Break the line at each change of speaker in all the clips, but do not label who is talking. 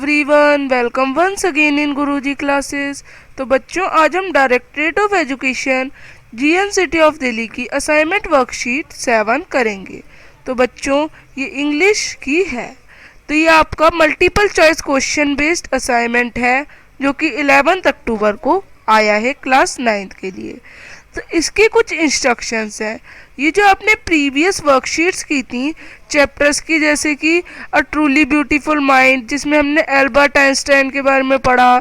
Everyone, welcome once again in Guruji classes. तो बच्चों, आज हम directorate of education GNCT of Delhi की असाइनमेंट वर्कशीट 7 करेंगे। तो बच्चों, ये इंग्लिश की है। तो ये आपका multiple choice question based assignment है जो कि 11 अक्टूबर को आया है क्लास 9 के लिए। तो इसके कुछ इंस्ट्रक्शंस हैं। ये जो आपने प्रीवियस वर्कशीट्स की थी चैप्टर्स की, जैसे कि अ ट्रूली ब्यूटीफुल माइंड, जिसमें हमने एल्बर्ट आइंस्टाइन के बारे में पढ़ा,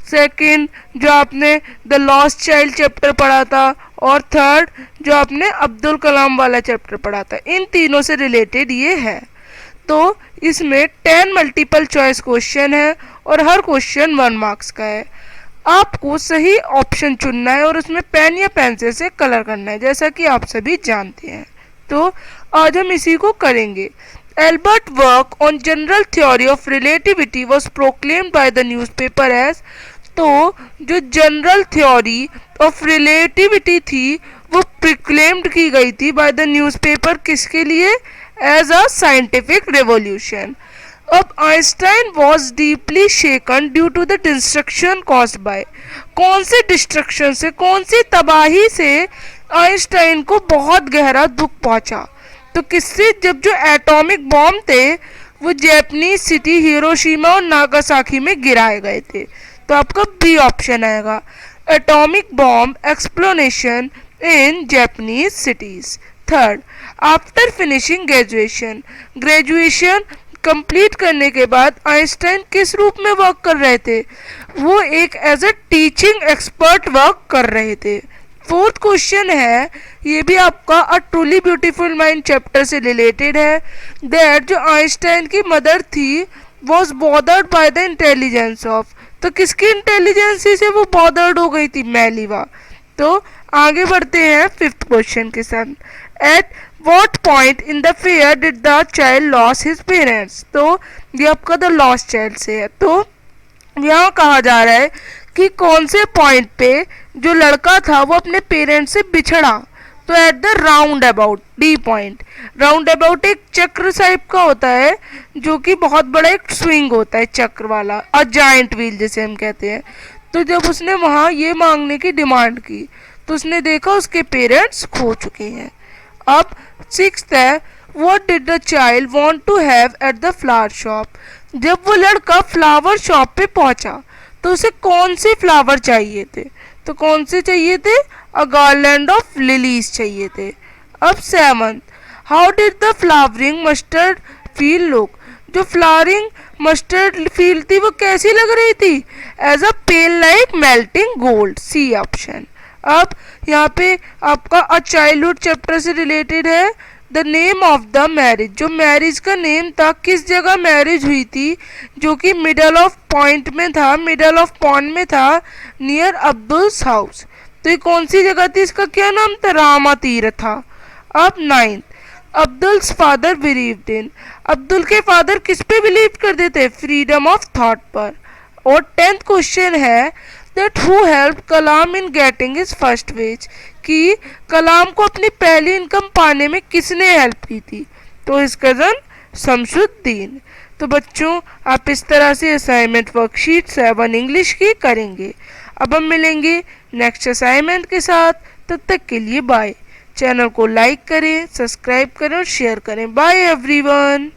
सेकंड जो आपने द लॉस्ट चाइल्ड चैप्टर पढ़ा था, और थर्ड जो आपने अब्दुल कलाम वाला चैप्टर पढ़ा था, इन तीनों से रिलेटेड ये है। तो इसमें 10 मल्टीपल चॉइस क्वेश्चन है और हर क्वेश्चन 1 मार्क्स का है। आपको सही ऑप्शन चुनना है और उसमें पेन या पेंसिल से कलर करना है, जैसा कि आप सभी जानते हैं। तो आज हम इसी को करेंगे। Albert work on general theory of relativity was proclaimed by the newspaper as. तो जो जनरल थ्योरी ऑफ रिलेटिविटी थी वो प्रोक्लेम्ड की गई थी बाय द न्यूज़पेपर, किसके लिए? As a scientific revolution. अब Einstein was deeply shaken due to the destruction caused by. कौन से डिस्ट्रक्शन से, कौन सी तबाही से आइंस्टाइन को बहुत गहरा दुख पहुंचा? तो किससे? जब जो एटॉमिक बॉम्ब थे वो जापानीज सिटी हिरोशिमा और नागासाकी में गिराए गए थे। तो आपका बी ऑप्शन आएगा, atomic bomb explosion in Japanese cities. Third, after finishing graduation, graduation complete करने के बाद आइंस्टाइन किस रूप में वर्क कर रहे थे? वो एक as a teaching expert work कर रहे थे। फोर्थ क्वेश्चन है, ये भी आपका a truly beautiful mind chapter से रिलेटेड है, दैट जो आइंस्टाइन की मदर थी was bothered by the intelligence of. तो किसकी इंटेलिजेंस से वो बॉदर्ड हो गई थी? मैलिवा। तो आगे बढ़ते हैं फिफ्थ क्वेश्चन के साथ। At what point in the fair did the child lose his parents. तो ये आपका द लॉस्ट चाइल्ड से है। तो यहाँ कहा जा रहा है कि कौन से पॉइंट पे जो लड़का था वो अपने पेरेंट्स से बिछड़ा। तो at the round about, D point. Round about एक चक्र टाइप का होता है जो कि बहुत बड़ा एक स्विंग होता है चक्र वाला, अ जाइंट व्हील जिसे हम कहते हैं। तो जब उसने वहाँ ये मांगने की डिमांड की तो उसने देखा उसके पेरेंट्स खो चुके हैं। अब सिक्स्थ है, what did the child want to have at the flower shop. जब वो लड़का फ्लावर शॉप पे पहुंचा तो उसे कौन से फ्लावर चाहिए थे? तो कौन से चाहिए थे? अ गार्लैंड ऑफ लिलीज चाहिए थे। अब seventh, how did the flowering mustard field look. जो फ्लावरिंग मस्टर्ड फील थी वो कैसी लग रही थी? As a pale like melting gold, C option. अब यहाँ पे आपका अ चाइल्डहुड चैप्टर से रिलेटेड है। The name of the marriage, जो मैरिज का नेम था, किस जगह मैरिज हुई थी, जो कि मिडल ऑफ पॉइंट में था, मिडल ऑफ पॉइंट में था, नियर अब्दुल्स हाउस। तो ये कौन सी जगह थी? इसका क्या नाम था? रामा तीर्थ था। अब ninth, Abdul's father believed in. Abdul के फादर किस पे बिलीव करते थे? फ्रीडम ऑफ थॉट पर। और 10th क्वेश्चन है that who help Kalam in getting his first wage, कि कलाम को अपनी पहली इनकम पाने में किसने हेल्प की थी? तो हिज कजन शमसुद्दीन। तो बच्चों, आप इस तरह से असाइनमेंट वर्कशीट 7 इंग्लिश की करेंगे। अब हम मिलेंगे नेक्स्ट असाइनमेंट के साथ, तब तक के लिए बाय। चैनल को लाइक करें, सब्सक्राइब करें और शेयर करें। Bye everyone.